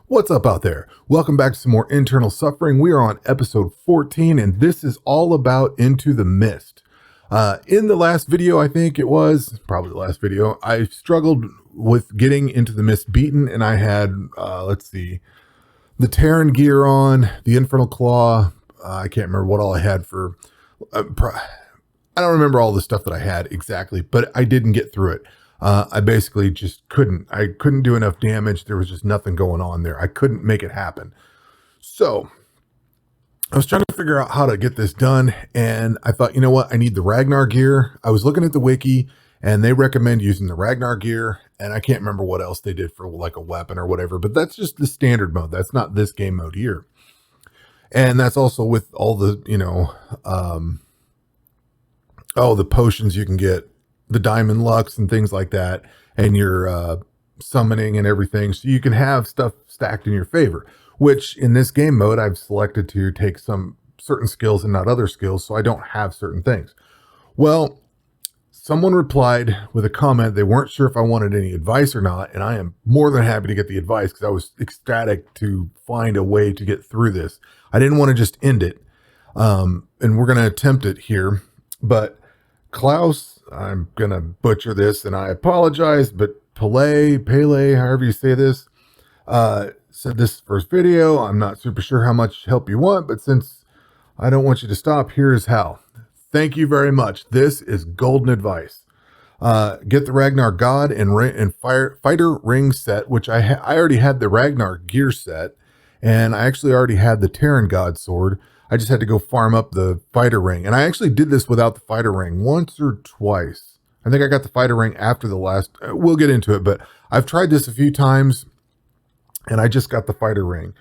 What's up out there? Welcome back to some more Internal Suffering. We are on episode 14, and this is all about Into the Mist. In the last video, I think it was, probably the last video, I struggled with getting Into the Mist beaten, and I had, the Terran gear on, the Infernal Claw. I can't remember what all I had for... I don't remember all the stuff that I had exactly, but I didn't get through it. I basically just couldn't. I couldn't do enough damage. There was just nothing going on there. I couldn't make it happen. So I was trying to figure out how to get this done. And I thought, you know what? I need the Ragnar gear. I was looking at the wiki and they recommend using the Ragnar gear. And I can't remember what else they did for like a weapon or whatever, but that's just the standard mode. That's not this game mode here. And that's also with all the, the potions you can get, the diamond lux and things like that, and your summoning and everything, so you can have stuff stacked in your favor, which in this game mode I've selected to take some certain skills and not other skills, so I don't have certain things. Well, someone replied with a comment. They weren't sure if I wanted any advice or not, and I am more than happy to get the advice because I was ecstatic to find a way to get through this. I didn't want to just end it, and we're going to attempt it here, but Klaus, I'm going to butcher this and I apologize, but Pele, however you say this, said this first video. I'm not super sure how much help you want, but since I don't want you to stop, here's how. Thank you very much. This is golden advice. Get the Ragnar God and Fighter Ring set, which I already had the Ragnar gear set, and I actually already had the Terran God sword. I just had to go farm up the fighter ring. And I actually did this without the fighter ring once or twice. I think I got the fighter ring after the last, we'll get into it, but I've tried this a few times and I just got the fighter ring.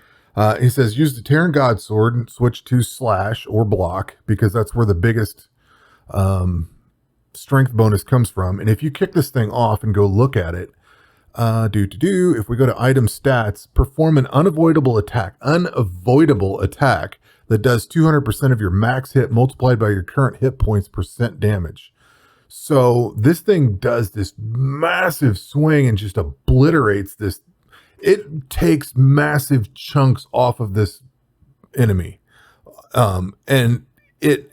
He says, use the Terran God sword and switch to slash or block because that's where the biggest strength bonus comes from. And if you kick this thing off and go look at it, if we go to item stats, perform an unavoidable attack that does 200% of your max hit multiplied by your current hit points % damage. So this thing does this massive swing and just obliterates this. It takes massive chunks off of this enemy. And it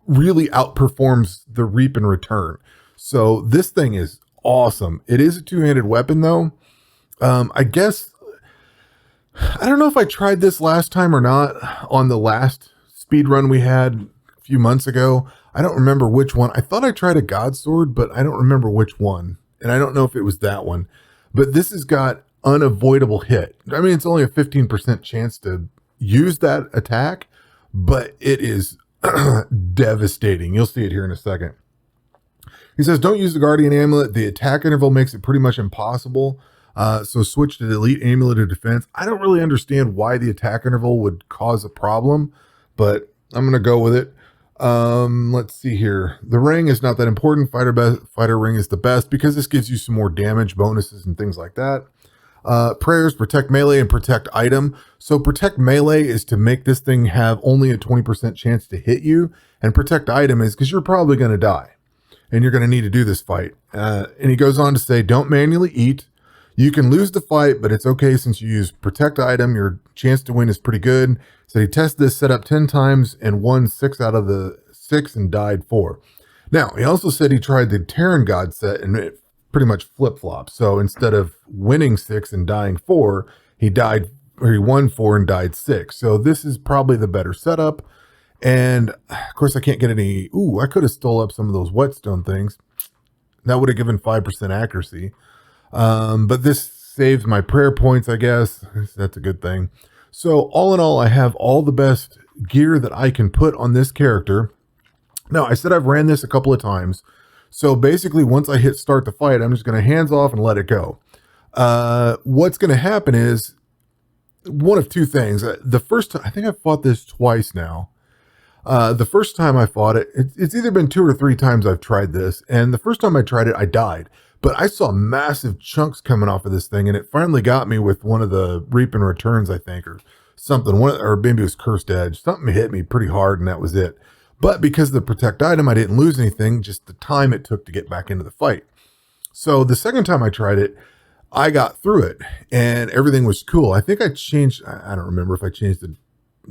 really outperforms the Reap and Return. So this thing is awesome. It is a two-handed weapon though. I guess, I don't know if I tried this last time or not on the last speed run we had a few months ago. I don't remember which one. I thought I tried a God sword, but I don't remember which one. And I don't know if it was that one. But this has got unavoidable hit. I mean, it's only a 15% chance to use that attack, but it is devastating. You'll see it here in a second. He says, don't use the Guardian Amulet. The attack interval makes it pretty much impossible. So switch to the Elite Amulet of Defense. I don't really understand why the attack interval would cause a problem, but I'm going to go with it. Let's see here. The ring is not that important. Fighter ring is the best because this gives you some more damage bonuses and things like that. Prayers, protect melee and protect item. So protect melee is to make this thing have only a 20% chance to hit you, and protect item is because you're probably going to die and you're going to need to do this fight. And he goes on to say, don't manually eat. You can lose the fight, but it's okay since you use protect item. Your chance to win is pretty good. So he tested this setup 10 times and won 6 out of the 6 and died 4. Now, he also said he tried the Terran God set and it pretty much flip-flopped. So instead of winning 6 and dying 4, he won 4 and died 6. So this is probably the better setup. And of course I can't get any. I could have stole up some of those whetstone things. That would have given 5% accuracy. But this saves my prayer points, I guess. That's a good thing. So all in all, I have all the best gear that I can put on this character. Now, I said I've ran this a couple of times. So basically, once I hit start the fight, I'm just going to hands off and let it go. What's going to happen is one of two things. The first time, I think I've fought this twice now. The first time I fought it, it's either been 2 or 3 times I've tried this. And the first time I tried it, I died. But I saw massive chunks coming off of this thing, and it finally got me with one of the Reap and Returns, I think, or something. Or maybe it was Cursed Edge. Something hit me pretty hard, and that was it. But because of the protect item, I didn't lose anything, just the time it took to get back into the fight. So the second time I tried it, I got through it and everything was cool. I think I changed, I don't remember if I changed the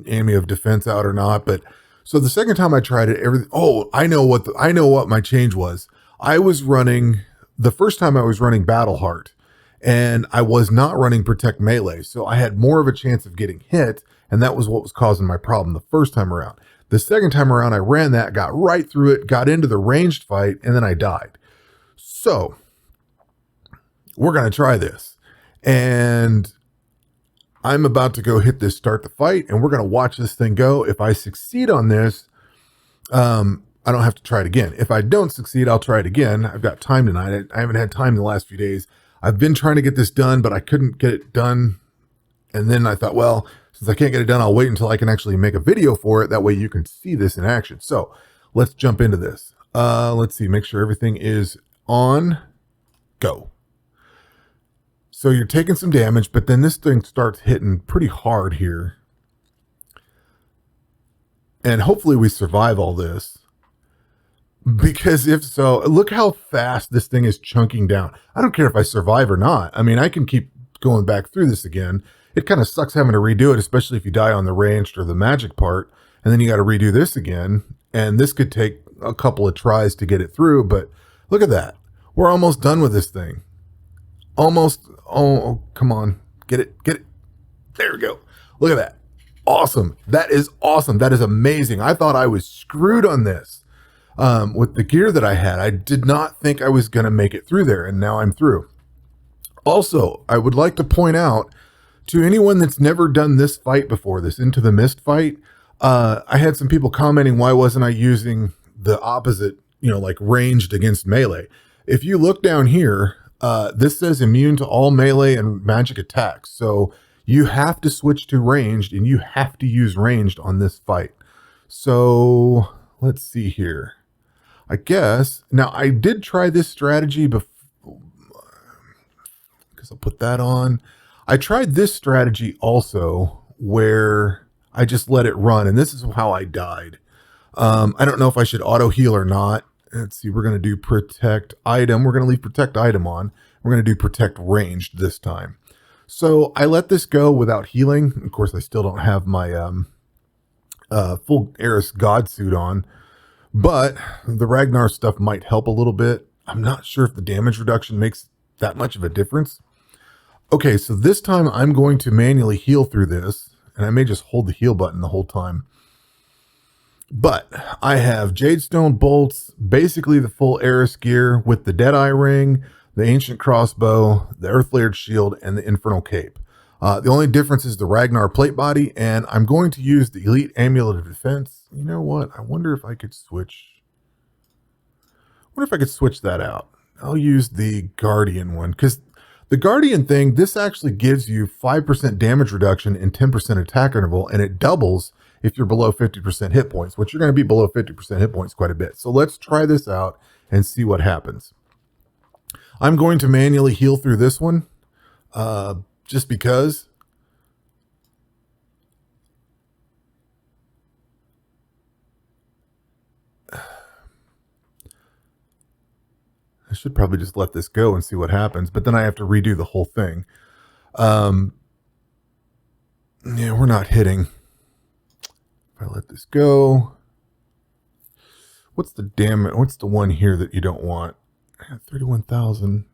Amy of defense out or not, but so the second time I tried it, everything, oh, I know what my change was. I was running, the first time I was running Battle Heart and I was not running Protect Melee. So I had more of a chance of getting hit. And that was what was causing my problem the first time around. The second time around, I ran that, got right through it, got into the ranged fight, and then I died. So we're going to try this. And I'm about to go hit this start the fight, and we're going to watch this thing go. If I succeed on this, I don't have to try it again. If I don't succeed, I'll try it again. I've got time tonight. I haven't had time in the last few days. I've been trying to get this done, but I couldn't get it done. And then I thought, well, since I can't get it done, I'll wait until I can actually make a video for it. That way you can see this in action. So let's jump into this. Let's see, make sure everything is on. Go. So you're taking some damage, but then this thing starts hitting pretty hard here. And hopefully we survive all this. Because if so, look how fast this thing is chunking down. I don't care if I survive or not. I mean, I can keep going back through this again. It kind of sucks having to redo it, especially if you die on the ranged or the magic part. And then you got to redo this again. And this could take a couple of tries to get it through. But look at that. We're almost done with this thing. Almost. Oh, come on. Get it. Get it. There we go. Look at that. Awesome. That is awesome. That is amazing. I thought I was screwed on this. With the gear that I had, I did not think I was going to make it through there. And now I'm through. Also, I would like to point out to anyone that's never done this fight before, this Into the Mist fight, I had some people commenting, why wasn't I using the opposite, like ranged against melee? If you look down here, this says immune to all melee and magic attacks. So you have to switch to ranged and you have to use ranged on this fight. So let's see here. I guess, now I did try this strategy before, because I'll put that on. I tried this strategy also where I just let it run, and this is how I died. I don't know if I should auto heal or not. Let's see, we're going to do protect item. We're going to leave protect item on. We're going to do protect ranged this time. So I let this go without healing. Of course, I still don't have my full Eris God suit on, but the Ragnar stuff might help a little bit. I'm not sure if the damage reduction makes that much of a difference. Okay, so this time I'm going to manually heal through this, and I may just hold the heal button the whole time. But I have Jadestone bolts, basically the full Eris gear with the Deadeye ring, the Ancient crossbow, the Earth-layered shield, and the Infernal cape. The only difference is the Ragnar plate body, and I'm going to use the Elite Amulet of Defense. You know what? I wonder if I could switch. I wonder if I could switch that out. I'll use the Guardian one, because the Guardian thing, this actually gives you 5% damage reduction and 10% attack interval, and it doubles if you're below 50% hit points, which you're going to be below 50% hit points quite a bit. So let's try this out and see what happens. I'm going to manually heal through this one, just because. I should probably just let this go and see what happens, but then I have to redo the whole thing. Yeah, we're not hitting. If I let this go, what's the damage? What's the one here that you don't want? 31,000.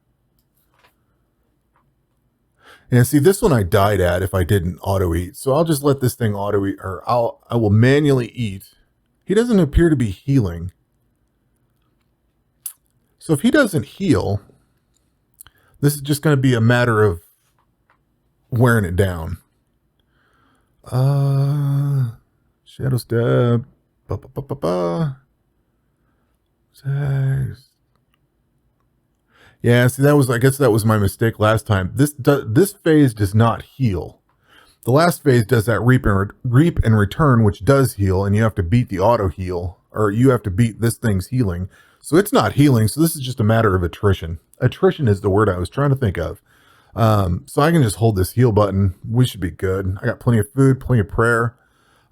And see, this one I died at if I didn't auto eat. So I'll just let this thing auto eat, or I will manually eat. He doesn't appear to be healing. So if he doesn't heal, this is just going to be a matter of wearing it down. Shadow step. Yeah, see, I guess that was my mistake last time. This phase does not heal. The last phase does that reap and return, which does heal, and you have to beat the auto heal, or you have to beat this thing's healing. So it's not healing. So this is just a matter of attrition. Attrition is the word I was trying to think of. So I can just hold this heal button. We should be good. I got plenty of food, plenty of prayer.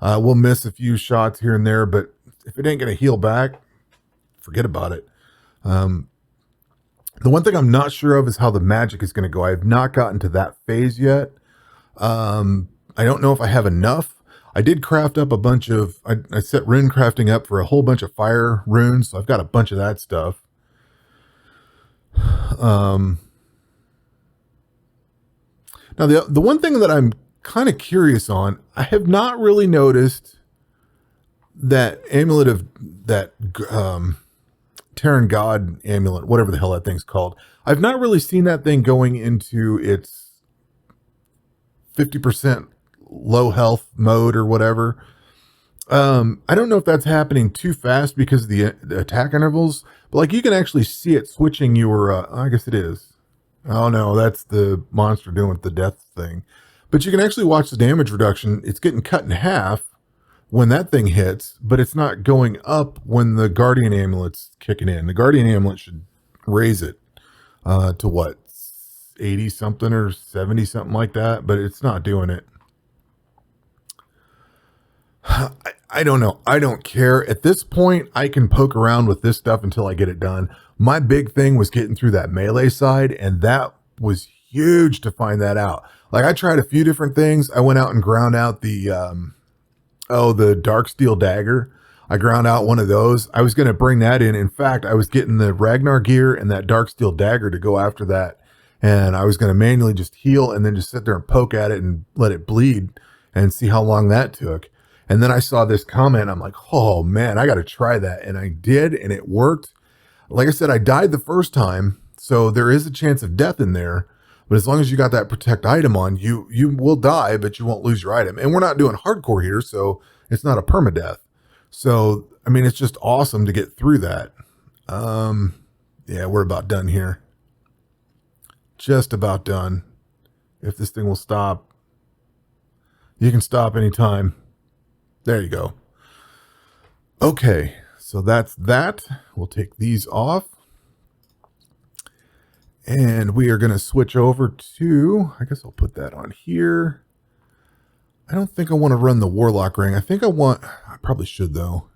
We'll miss a few shots here and there, but if it ain't going to heal back, forget about it. The one thing I'm not sure of is how the magic is going to go. I have not gotten to that phase yet. I don't know if I have enough. I did craft up a bunch of, I set rune crafting up for a whole bunch of fire runes, so I've got a bunch of that stuff. Now, the one thing that I'm kind of curious on, I have not really noticed that amulet of that Terran God amulet, whatever the hell that thing's called. I've not really seen that thing going into its 50% low health mode or whatever. I don't know if that's happening too fast because of the attack intervals, but like you can actually see it switching your, I guess it is. Oh no, that's the monster doing with the death thing. But you can actually watch the damage reduction. It's getting cut in half when that thing hits, but it's not going up when the Guardian Amulet's kicking in. The Guardian Amulet should raise it to what, 80 something or 70 something like that, but it's not doing it. I don't know. I don't care. At this point, I can poke around with this stuff until I get it done. My big thing was getting through that melee side, and that was huge to find that out. Like, I tried a few different things. I went out and ground out the dark steel dagger. I ground out one of those. I was going to bring that in. In fact, I was getting the Ragnar gear and that dark steel dagger to go after that. And I was going to manually just heal and then just sit there and poke at it and let it bleed and see how long that took. And then I saw this comment. I'm like, oh man, I got to try that. And I did, and it worked. Like I said, I died the first time, so there is a chance of death in there. But as long as you got that protect item on, you will die, but you won't lose your item. And we're not doing hardcore here, so it's not a permadeath. So, I mean, it's just awesome to get through that. Yeah, we're about done here. Just about done. If this thing will stop. You can stop anytime. There you go. Okay, so that's that. We'll take these off. And we are going to switch over to, I guess I'll put that on here. I don't think I want to run the Warlock ring. I probably should though.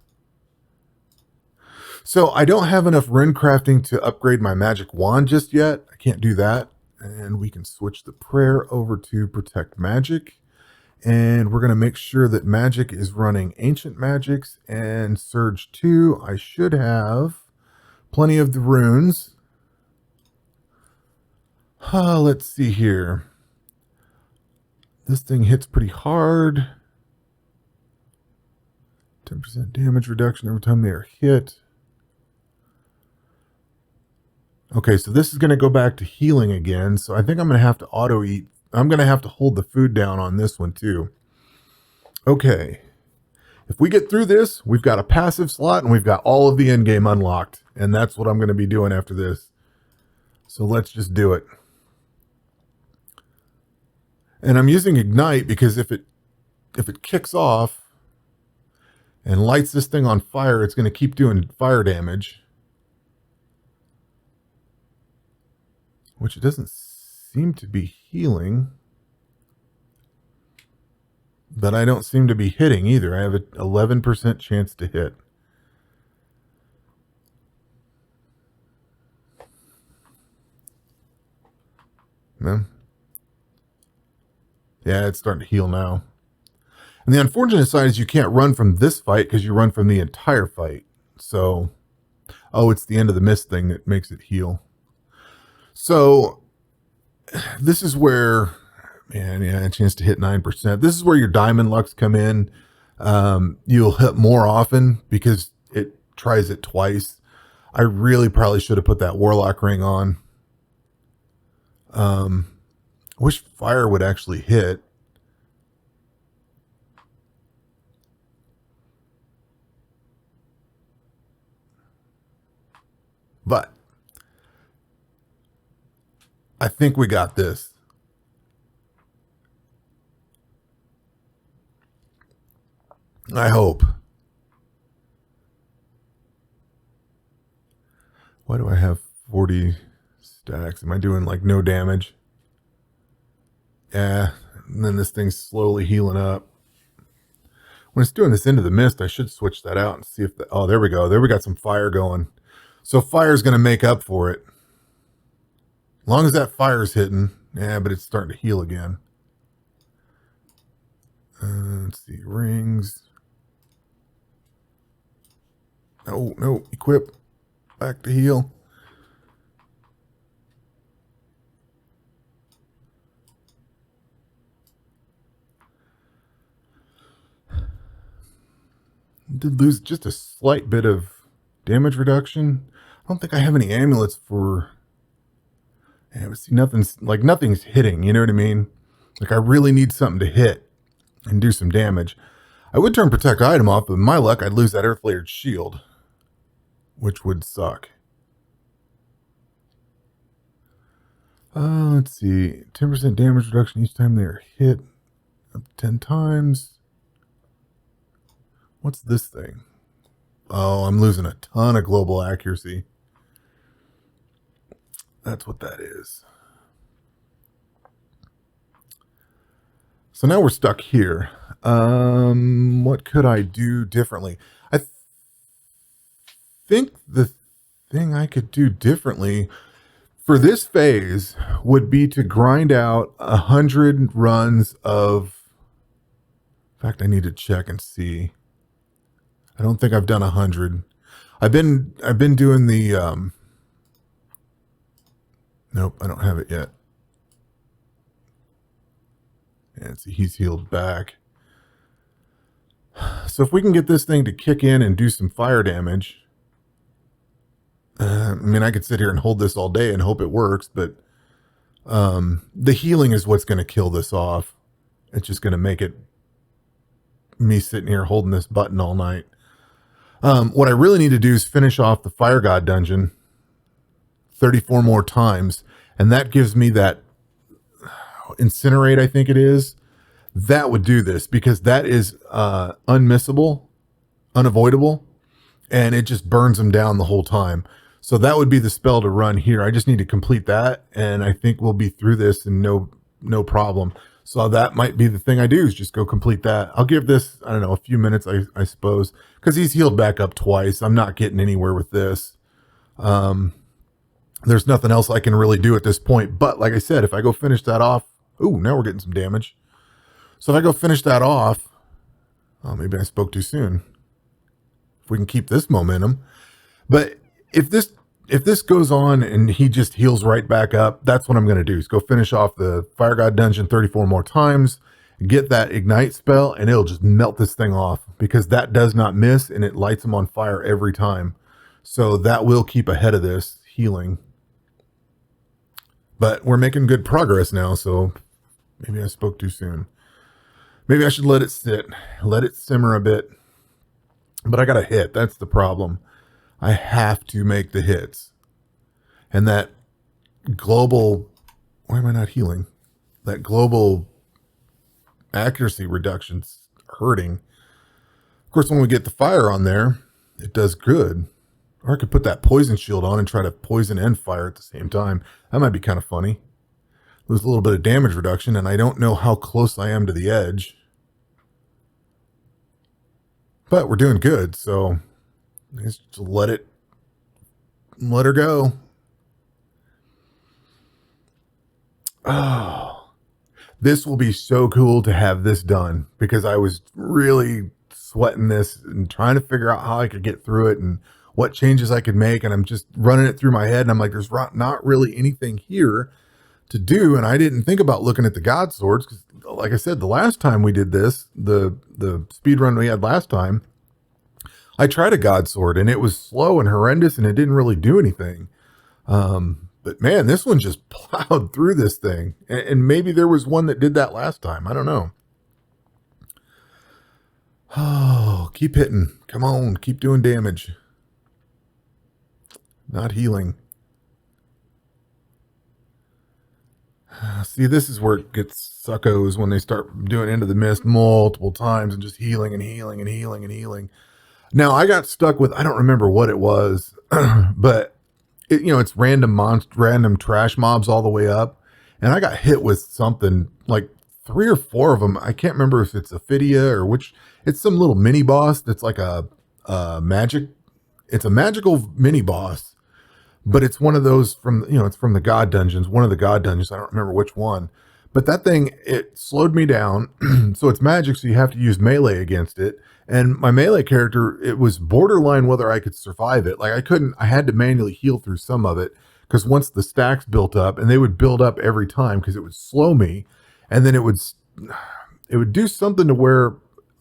So I don't have enough rune crafting to upgrade my magic wand just yet. I can't do that. And we can switch the prayer over to protect magic. And we're going to make sure that magic is running ancient magics and surge 2. I should have plenty of the runes. Let's see here. This thing hits pretty hard. 10% damage reduction every time they are hit. Okay, so this is going to go back to healing again. So I think I'm going to have to auto eat. I'm going to have to hold the food down on this one too. Okay. If we get through this, we've got a passive slot and we've got all of the end game unlocked. And that's what I'm going to be doing after this. So let's just do it. And I'm using Ignite because if it kicks off and lights this thing on fire, it's going to keep doing fire damage. Which it doesn't seem to be healing. But I don't seem to be hitting either. I have an 11% chance to hit. No. Yeah, it's starting to heal now. And the unfortunate side is you can't run from this fight because you run from the entire fight. So, oh, it's the end of the mist thing that makes it heal. So, this is where, man, yeah, a chance to hit 9%. This is where your diamond lucks come in. You'll hit more often because it tries it twice. I really probably should have put that warlock ring on. Wish fire would actually hit. But I think we got this. I hope. Why do I have 40 stacks? Am I doing like no damage? Yeah, and then this thing's slowly healing up. When it's doing this into the mist, I should switch that out and see if oh, there we go. There we got some fire going. So fire's going to make up for it. As long as that fire's hitting. Yeah, but it's starting to heal again. Let's see. Rings. Oh, no. Equip. Back to heal. Did lose just a slight bit of damage reduction. I don't think I have any amulets for... Yeah, but see, nothing's hitting, you know what I mean? Like, I really need something to hit and do some damage. I would turn protect item off, but with my luck, I'd lose that earth layered shield, which would suck. Let's see. 10% damage reduction each time they are hit. Up 10 times. What's this thing? Oh, I'm losing a ton of global accuracy. That's what that is. So now we're stuck here. What could I do differently? I think the thing I could do differently for this phase would be to grind out 100 runs of... In fact, I need to check and see. I don't think I've done 100. I've been doing the... Nope, I don't have it yet. And see, he's healed back. So if we can get this thing to kick in and do some fire damage, I mean, I could sit here and hold this all day and hope it works, but the healing is what's going to kill this off. It's just going to make it me sitting here holding this button all night. What I really need to do is finish off the Fire God dungeon 34 more times, and that gives me that incinerate, I think it is. That would do this, because that is unmissable, unavoidable, and it just burns them down the whole time. So that would be the spell to run here. I just need to complete that, and I think we'll be through this and no problem. So that might be the thing I do, is just go complete that. I'll give this, I don't know, a few minutes, I suppose, because he's healed back up twice. I'm not getting anywhere with this. There's nothing else I can really do at this point. But like I said, if I go finish that off, ooh, now we're getting some damage. So if I go finish that off, oh, maybe I spoke too soon. If we can keep this momentum. But if this goes on and he just heals right back up, that's what I'm going to do, is go finish off the Fire God dungeon 34 more times, get that ignite spell, and it'll just melt this thing off, because that does not miss and it lights them on fire every time. So that will keep ahead of this healing. But we're making good progress now, so maybe I spoke too soon. Maybe I should let it sit, let it simmer a bit. But I got to hit. That's the problem. I have to make the hits. And that global... Why am I not healing? That global accuracy reduction's hurting. Of course, when we get the fire on there, it does good. Or I could put that poison shield on and try to poison and fire at the same time. That might be kind of funny. Lose a little bit of damage reduction, and I don't know how close I am to the edge. But we're doing good, so let's just let her go. Oh, this will be so cool to have this done, because I was really sweating this and trying to figure out how I could get through it and what changes I could make. And I'm just running it through my head, and I'm like, there's not really anything here to do. And I didn't think about looking at the God swords, because like I said, the last time we did this, the speed run we had last time, I tried a God sword and it was slow and horrendous and it didn't really do anything. But man, this one just plowed through this thing. And maybe there was one that did that last time. I don't know. Oh, keep hitting. Come on, keep doing damage. Not healing. See, this is where it gets suckos, when they start doing Into the Mist multiple times and just healing and healing and healing and healing. Now, I got stuck with, I don't remember what it was, but it, it's random trash mobs all the way up. And I got hit with something, like 3 or 4 of them. I can't remember if it's Ophidia or which. It's some little mini boss that's like it's a magical mini boss. but it's one of those from, it's from the God dungeons, one of the God dungeons. I don't remember which one, but that thing, it slowed me down. So it's magic, so you have to use melee against it. And my melee character, it was borderline whether I could survive it. Like I had to manually heal through some of it, because once the stacks built up, and they would build up every time because it would slow me, and then it would do something to where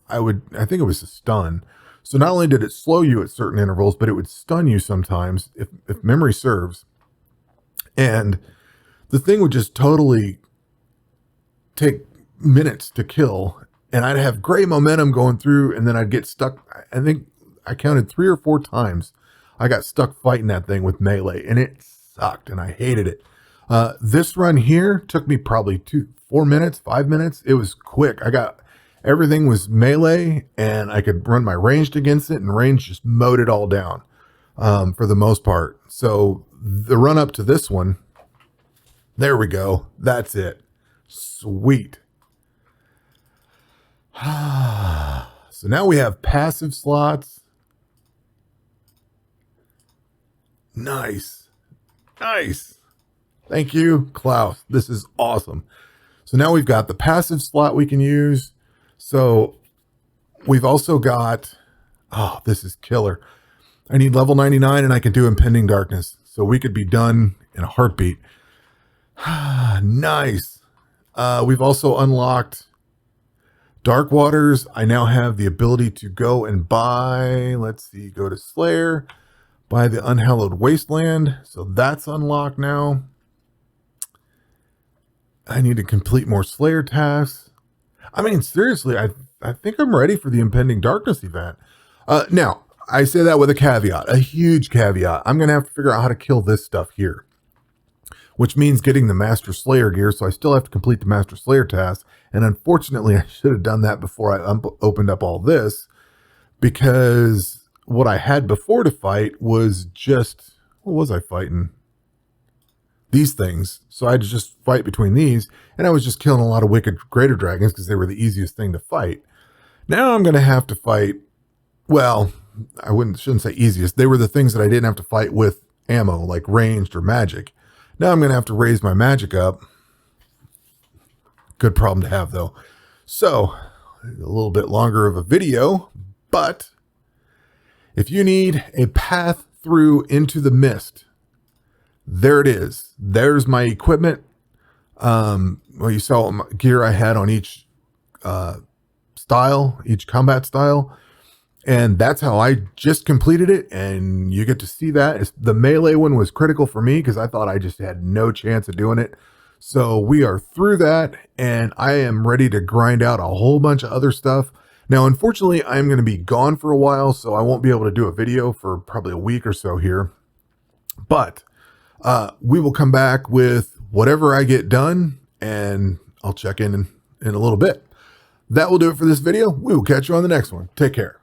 I think it was a stun. So not only did it slow you at certain intervals, but it would stun you sometimes, if memory serves. And the thing would just totally take minutes to kill. And I'd have great momentum going through, and then I'd get stuck. I think I counted 3 or 4 times I got stuck fighting that thing with melee, and it sucked, and I hated it. This run here took me probably 4 minutes, 5 minutes. It was quick. Everything was melee, and I could run my ranged against it, and range just mowed it all down for the most part. So the run up to this one, there we go. That's it. Sweet. So now we have passive slots. Nice. Nice. Thank you, Klaus. This is awesome. So now we've got the passive slot we can use. So we've also got, oh, this is killer. I need level 99 and I can do Impending Darkness. So we could be done in a heartbeat. Nice. We've also unlocked Dark Waters. I now have the ability to go and buy, let's see, go to Slayer, buy the Unhallowed Wasteland. So that's unlocked now. I need to complete more Slayer tasks. I mean, seriously, I think I'm ready for the Impending Darkness event. Now, I say that with a caveat, a huge caveat. I'm going to have to figure out how to kill this stuff here, which means getting the Master Slayer gear. So I still have to complete the Master Slayer task. And unfortunately, I should have done that before I opened up all this, because what I had before to fight was just, what was I fighting? These things. So I had to just fight between these, and I was just killing a lot of wicked greater dragons because they were the easiest thing to fight. Now I'm going to have to fight, well, I shouldn't say easiest. They were the things that I didn't have to fight with ammo, like ranged or magic. Now I'm going to have to raise my magic up. Good problem to have, though. So a little bit longer of a video, but if you need a path through into the mist, there it is. There's my equipment. Well, you saw what gear I had on each style, each combat style. And that's how I just completed it. And you get to see that. The melee one was critical for me because I thought I just had no chance of doing it. So we are through that, and I am ready to grind out a whole bunch of other stuff. Now, unfortunately, I'm going to be gone for a while, so I won't be able to do a video for probably a week or so here. But we will come back with whatever I get done, and I'll check in a little bit. That will do it for this video. We will catch you on the next one. Take care.